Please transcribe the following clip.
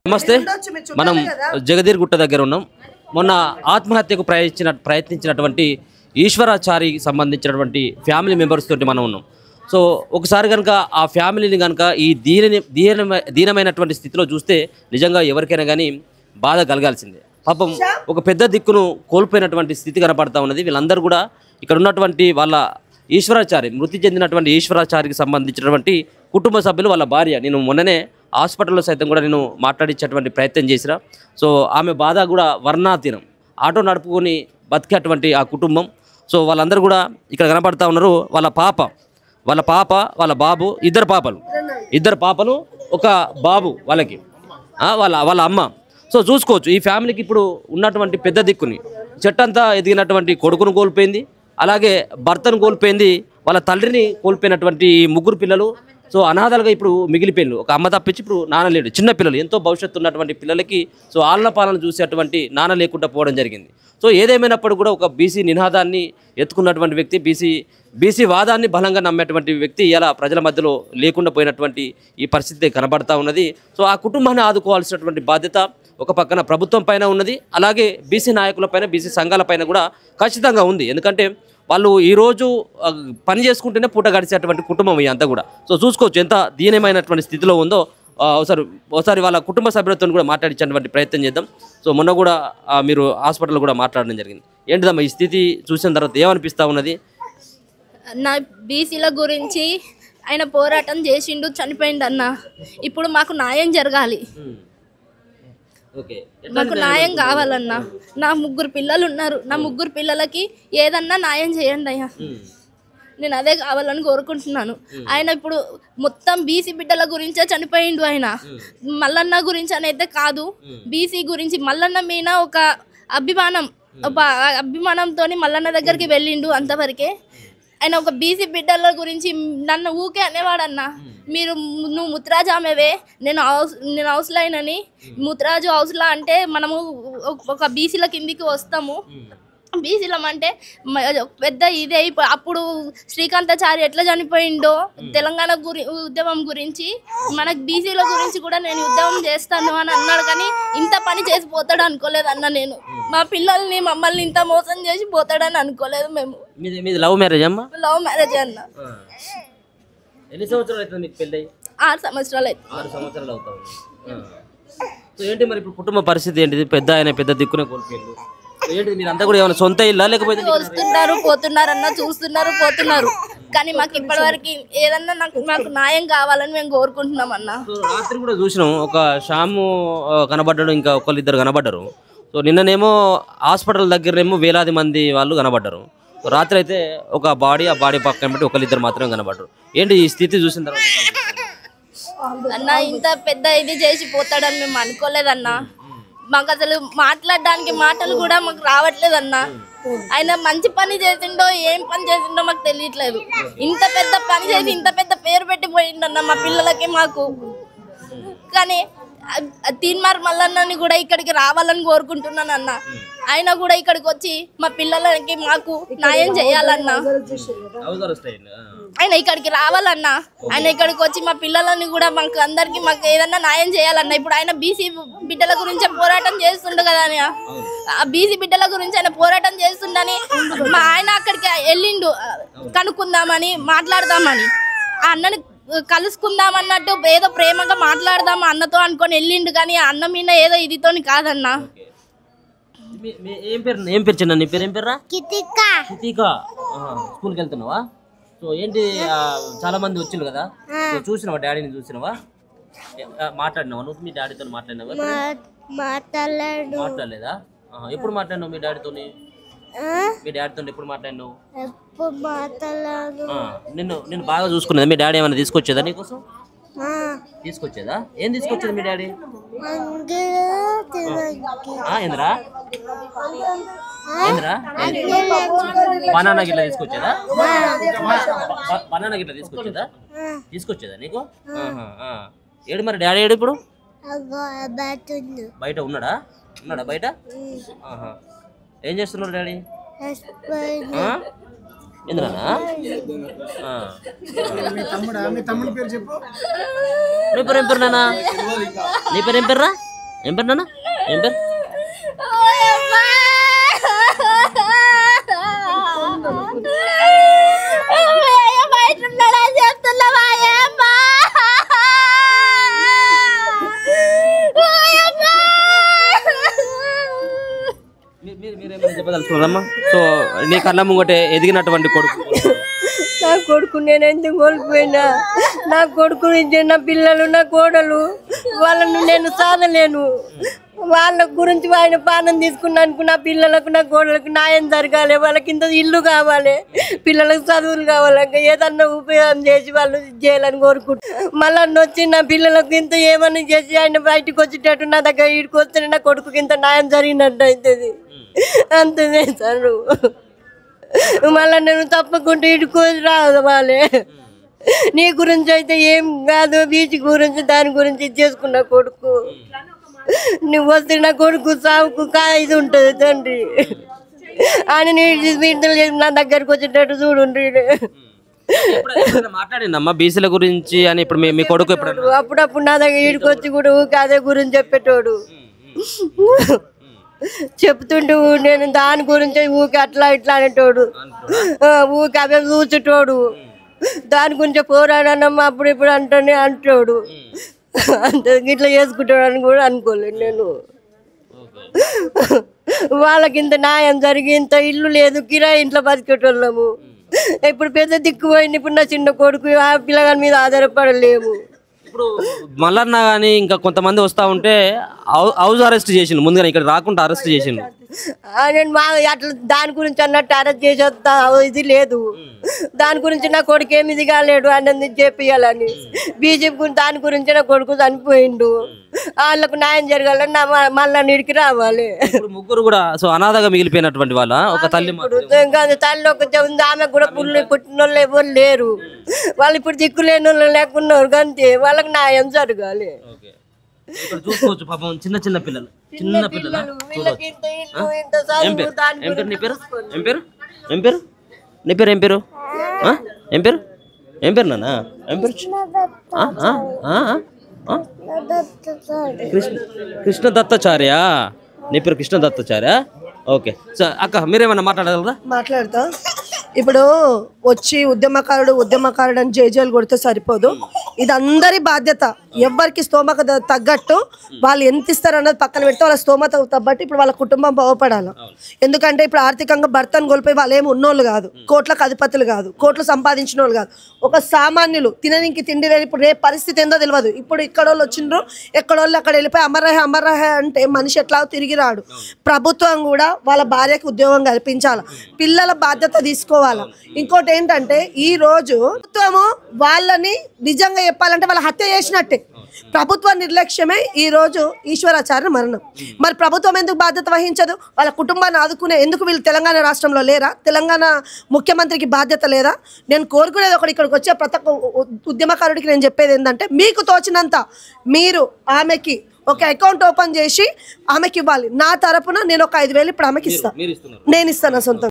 నమస్తే. మనం జగదీర్గుట్ట దగ్గర ఉన్నాం. మొన్న ఆత్మహత్యకు ప్రయత్నించినటువంటి ఈశ్వరాచారికి సంబంధించినటువంటి ఫ్యామిలీ మెంబర్స్ తోటి మనం ఉన్నాం. సో ఒకసారి కనుక ఆ ఫ్యామిలీని కనుక ఈ దీనమైనటువంటి స్థితిలో చూస్తే నిజంగా ఎవరికైనా కానీ బాధ కలగాల్సిందే. పాపం ఒక పెద్ద దిక్కును కోల్పోయినటువంటి స్థితి కనపడతా ఉన్నది. వీళ్ళందరూ కూడా ఇక్కడ ఉన్నటువంటి వాళ్ళ ఈశ్వరాచారి, మృతి చెందినటువంటి ఈశ్వరాచారికి సంబంధించినటువంటి కుటుంబ సభ్యులు, వాళ్ళ భార్య. నేను మొన్ననే హాస్పిటల్లో సైతం కూడా నేను మాట్లాడించేటువంటి ప్రయత్నం చేసిన. సో ఆమె బాధ కూడా వర్ణాతీనం. ఆటో నడుపుకొని బతికేటువంటి ఆ కుటుంబం. సో వాళ్ళందరూ కూడా ఇక్కడ కనపడతా ఉన్నారు. వాళ్ళ పాప, వాళ్ళ బాబు, ఇద్దరు పాపలు, ఒక బాబు వాళ్ళకి, వాళ్ళ అమ్మ. సో చూసుకోవచ్చు ఈ ఫ్యామిలీకి ఇప్పుడు ఉన్నటువంటి పెద్ద దిక్కుని, చెట్టంతా ఎదిగినటువంటి కొడుకును కోల్పోయింది, అలాగే భర్తను కోల్పోయింది, వాళ్ళ తండ్రిని కోల్పోయినటువంటి ఈ ముగ్గురు పిల్లలు సో అనాథలుగా ఇప్పుడు మిగిలిపోయిన ఒక అమ్మ తప్పించి ఇప్పుడు నాన్న లేడు. చిన్న పిల్లలు, ఎంతో భవిష్యత్తు ఉన్నటువంటి పిల్లలకి సో ఆలన పాలన చూసేటువంటి నాన్న లేకుండా పోవడం జరిగింది. సో ఏదేమైనప్పుడు కూడా ఒక బీసీ నినాదాన్ని ఎత్తుకున్నటువంటి వ్యక్తి, బీసీ వాదాన్ని బలంగా నమ్మేటువంటి వ్యక్తి ఇలా ప్రజల మధ్యలో లేకుండా పోయినటువంటి ఈ పరిస్థితి కనబడతా ఉన్నది. సో ఆ కుటుంబాన్ని ఆదుకోవాల్సినటువంటి బాధ్యత ఒక పక్కన ప్రభుత్వం పైన ఉన్నది, అలాగే బీసీ నాయకులపైన, బీసీ సంఘాలపైన కూడా ఖచ్చితంగా ఉంది. ఎందుకంటే వాళ్ళు ఈరోజు పని చేసుకుంటేనే పూట గడిచేటువంటి కుటుంబం అంతా కూడా. సో చూసుకోవచ్చు ఎంత దీనమైనటువంటి స్థితిలో ఉందో. ఒకసారి వాళ్ళ కుటుంబ సభ్యులతో కూడా మాట్లాడించేటువంటి ప్రయత్నం చేద్దాం. సో మొన్న కూడా మీరు హాస్పిటల్లో కూడా మాట్లాడడం జరిగింది. ఏంటిదమ్మా ఈ స్థితి చూసిన తర్వాత ఏమనిపిస్తూ ఉన్నది? నా బీసీల గురించి ఆయన పోరాటం చేసిండు, చనిపోయిండు అన్న. ఇప్పుడు మాకు న్యాయం జరగాలి, మాకు న్యాయం కావాలన్నా. నా 3 పిల్లలు ఉన్నారు. నా 3 పిల్లలకి ఏదన్నా న్యాయం చేయండి అయ్యా. నేను అదే కావాలని కోరుకుంటున్నాను. ఆయన ఇప్పుడు మొత్తం బీసీ బిడ్డల గురించే చనిపోయిండు. ఆయన మల్లన్న గురించి అనేది కాదు, బీసీ గురించి మల్లన్న మీద ఒక అభిమానంతో మల్లన్న దగ్గరికి వెళ్ళిండు, అంతవరకే. ఆయన ఒక బీసీ బిడ్డల గురించి నన్ను ఊకే అనేవాడన్నా, నువ్వు ముత్రాజు ఆమెవే, నేను హౌస్లైనని. ముత్రాజు హౌస్లా అంటే మనము ఒక బీసీల కిందికి వస్తాము. బీసీలం అంటే పెద్ద ఇదే. అప్పుడు శ్రీకాంతాచారి ఎట్లా చనిపోయిండో తెలంగాణ ఉద్యమం గురించి, మనకు బీసీల గురించి కూడా నేను ఉద్యమం చేస్తాను అని అన్నాడు. కానీ ఇంత పని చేసి పోతాడు అనుకోలేదు అన్న. నేను మా పిల్లల్ని, మమ్మల్ని ఇంత మోసం చేసి పోతాడని అనుకోలేదు మేము. లవ్ మ్యారేజ్ అమ్మా? లవ్ మ్యారేజ్ అన్న. ఎన్ని సంవత్సరాలు అవుతుంది మీకు పెళ్ళి? 6 సంవత్సరాలు అవుతుంది. 6 సంవత్సరాలు అవుతాయి. సో ఏంటి మరి ఇప్పుడు కుటుంబ పరిస్థితి ఏంటిది? పెద్ద దిక్కునే కోల్పోయింది. ఏంటి మీరంతా కూడా ఏమైనా సొంత ఇల్లా లేకపోతే వస్తున్నారు పోతున్నారు అన్న, చూస్తున్నారు పోతున్నారు. కానీ మాకు ఇప్పటివరకు ఏదన్నా మాకు న్యాయం కావాలని మేము కోరుకుంటున్నాం అన్న. రాత్రి కూడా చూసినాం, ఒక షాము కనబడ్డాడు, ఇంకా ఒకళ్ళిద్దరు కనబడ్డారు. సో నిన్ననేమో హాస్పిటల్ దగ్గరేమో వేలాది మంది వాళ్ళు కనబడ్డారు. రాత్రి అయితే ఒక బాడీ, ఆ బాడీ పక్కన బట్టి ఒకళ్ళిద్దరు మాత్రమే కనబడ్డారు. ఏంటి ఈ స్థితి చూసిన తర్వాత అన్న? ఇంత పెద్ద ఇది చేసి పోతాడని మేము అనుకోలేదన్నా. మాకు అసలు మాట్లాడడానికి మాటలు కూడా మాకు రావట్లేదన్న. ఆయన మంచి పని చేసిండో ఏం పని చేసిండో మాకు తెలియట్లేదు. ఇంత పెద్ద పని చేసి ఇంత పెద్ద పేరు పెట్టిపోయిండన్న మా పిల్లలకి, మాకు. కానీ తీన్మార్ మల్లన్నని కూడా ఇక్కడికి రావాలని కోరుకుంటున్నాను అన్న. ఆయన కూడా ఇక్కడికి వచ్చి మా పిల్లలకి, మాకు న్యాయం చేయాలన్నా. ఆయన ఇక్కడికి రావాలన్నా. ఆయన ఇక్కడికి వచ్చి మా పిల్లలని కూడా మాకు అందరికి మాకు ఏదన్నా న్యాయం చేయాలన్నా. ఇప్పుడు ఆయన బీసీ బిడ్డల గురించే పోరాటం చేస్తుండు కదా. ఆ బీసీ బిడ్డల గురించి ఆయన పోరాటం చేస్తుండని మా ఆయన అక్కడికి వెళ్ళిండు, కనుక్కుందామని, మాట్లాడదామని. ఆ అన్నని కలుసుకుందాం అన్నట్టు ఏదో ప్రేమగా మాట్లాడదాం అన్నతో అనుకొని వెళ్ళిండు. కానీ అన్న మీద ఏదో ఇదితో కాదన్నా. ఏం పేరు చిన్న? నీ పేరు ఏం పేరు? స్కూల్కి వెళ్తున్నావా? సో ఏంటి చాలా మంది వచ్చిండు కదా, చూసినావా? డాడీని చూసినావా? మాట్లాడినావా నువ్వు? మీ డాడీతో మాట్లాడినావా? మాట్లాడలేదా? ఎప్పుడు మాట్లాడినావు మీ డాడీతో? ఎప్పుడు మాట్లాడినావు? నిన్ను బాగా చూసుకునేదా మీ డాడీ? ఏమైనా తీసుకొచ్చేదా నీకోసం? తీసుకొచ్చేదా? ఏం తీసుకొచ్చేది మీ డాడీ? ఏంద్రా బనానా గిట్లా తీసుకొచ్చేదా? తీసుకొచ్చేదా నీకు? ఏడు మరి డాడీ ఏడు ఇప్పుడు? బయట ఉన్నాడా బయట? ఏం చేస్తున్నాడు డాడీ? ఎందుకన్నా నీ పేరు ఏం పేరు నాన్న? నీ పేరు ఏం పేర్రా? ఏం పేరు నాన్న ఏం పేరు మీరేమైనా చెప్పదలుచుకున్నారమ్మా సో నీ కళ్ళ ముంగటే ఎదిగినటువంటి కొడుకు నా కొడుకు నేను ఎందుకు కోల్పోయినా నా కొడుకు నా పిల్లలు నా కోడలు వాళ్ళను నేను సాధలేను వాళ్ళ గురించి ఆయన పానం తీసుకున్నాను నా పిల్లలకు నా కోడలకు న్యాయం జరగాలి వాళ్ళకి ఇంత ఇల్లు కావాలి పిల్లలకు చదువులు కావాలి ఇంకా ఏదన్నా ఉపయోగం చేసి వాళ్ళు చేయాలని కోరుకుంటారు మళ్ళీ వచ్చి నా పిల్లలకు ఇంత ఏమని చేసి ఆయన బయటకు వచ్చేటట్టు నా దగ్గర ఇడికి వస్తే నా కొడుకుకి ఇంత న్యాయం జరిగినట్టు అవుతుంది అంతే చేశాను మళ్ళీ నేను తప్పకుండా ఇటుకు రావాలే నీ గురించి అయితే ఏం కాదు బీచ్ గురించి దాని గురించి చేసుకున్నా కొడుకు నువ్వు వస్తే నా కొడుకు సాగుకు ఇది ఉంటుంది తండ్రి అని నీళ్ళు నా దగ్గరకు వచ్చేటట్టు చూడుండ్రి మాట్లాడిందమ్మా బీసీల గురించి అని ఇప్పుడు మీ కొడుకు అప్పుడప్పుడు నా దగ్గర ఇడికి వచ్చి కూడా ఊకే అదే గురించి చెప్పేటోడు చెప్తుంటే నేను దాని గురించి ఊకే అట్లా ఇట్లా అనేటోడు ఊకే అవే చూసేటోడు దాని గురించి పోరాడనమ్మా అప్పుడు ఇప్పుడు అంటేనే అంటాడు అంత ఇట్లా చేసుకుంటాడు అని కూడా అనుకోలేదు నేను వాళ్ళకి ఇంత న్యాయం జరిగి ఇంత ఇల్లు లేదు కిరాయి ఇంట్లో బతికేటోళ్ళము ఇప్పుడు పెద్ద దిక్కు పోయింది ఇప్పుడు నా చిన్న కొడుకు ఆ పిల్లగాని మీద ఆధారపడలేము ఇప్పుడు మల్లన్న కానీ ఇంకా కొంతమంది వస్తూ ఉంటే హౌస్ అరెస్ట్ చేసిండు ముందుగా ఇక్కడ రాకుండా అరెస్ట్ చేసిండు నేను మా అట్లా దాని గురించి అన్నట్టు అరెస్ట్ చేసేస్తా ఇది లేదు దాని గురించి నా కొడుకు ఏమి ఇది కాలేడు అని చెప్పియాలని బీజేపీ గురించి దాని గురించి నా కొడుకు చనిపోయిండు వాళ్ళకు న్యాయం జరగాలని నా మళ్ళా నీడికి రావాలి ముగ్గురు కూడా సో అనాథగా మిగిలిపోయినటువంటి వాళ్ళ ఒక తల్లి తల్లి ఒక ఉంది ఆమె కూడా పుట్టిన వాళ్ళు ఎవరు లేరు వాళ్ళు ఇప్పుడు దిక్కు లేని వాళ్ళు లేకున్నారు అంతే వాళ్ళకి న్యాయం జరగాలి చూసుకోవచ్చు పాపం చిన్న చిన్న పిల్లలు ఏం పేరు నీ పేరు ఏం పేరు ఏం పేరు నీ పేరు ఏం పేరు ఏం పేరు ఏం పేరు నాన్న ఏం పేరు కృష్ణ దత్తాచార్య నీ పేరు కృష్ణ దత్తాచార్య ఓకే సార్ అక్క మీరేమన్నా మాట్లాడగలరా మాట్లాడతా ఇప్పుడు వచ్చి ఉద్యమకారుడు అని జేజేలు కొడితే సరిపోదు ఇది అందరి బాధ్యత ఎవరికి స్తోమత తగ్గట్టు వాళ్ళు ఎంత ఇస్తారు అన్నది పక్కన పెడితే వాళ్ళ స్తోమత తగ్గట్టు ఇప్పుడు వాళ్ళ కుటుంబం బాగుపడాలి ఎందుకంటే ఇప్పుడు ఆర్థికంగా భర్తను కోల్పోయి వాళ్ళు ఏమి ఉన్నోళ్ళు కాదు కోట్లకు అధిపతులు కాదు కోట్లు సంపాదించిన వాళ్ళు కాదు ఒక సామాన్యులు తినడానికి తిండి లేని ఇప్పుడు రేపు పరిస్థితి ఏందో తెలియదు ఇప్పుడు ఇక్కడ వాళ్ళు వచ్చిండ్రు ఎక్కడోళ్ళు అక్కడ వెళ్ళిపోయి అమర్రాహ అంటే మనిషి ఎట్లా తిరిగి రాడు ప్రభుత్వం కూడా వాళ్ళ భార్యకి ఉద్యోగం కల్పించాలి పిల్లల బాధ్యత తీసుకోవాలి ఇంకోటి ఏంటంటే ఈ రోజు ప్రభుత్వము వాళ్ళని నిజంగా చెప్పాలంటే వాళ్ళ హత్య చేసినట్టే ప్రభుత్వ నిర్లక్ష్యమే ఈ రోజు ఈశ్వరాచార్య మరణం మరి ప్రభుత్వం ఎందుకు బాధ్యత వహించదు వాళ్ళ కుటుంబాన్ని ఆదుకునే ఎందుకు వీళ్ళు తెలంగాణ రాష్ట్రంలో లేరా తెలంగాణ ముఖ్యమంత్రికి బాధ్యత లేదా నేను కోరుకునేది ఒకటి ఇక్కడికి వచ్చే ప్రతి ఒక్క ఉద్యమకారుడికి నేను చెప్పేది ఏంటంటే మీకు తోచినంత మీరు ఆమెకి ఒక అకౌంట్ ఓపెన్ చేసి ఆమెకి ఇవ్వాలి నా తరపున నేను ఒక 5,000 ఇప్పుడు ఆమెకి ఇస్తాను నేను ఇస్తాను సొంతంగా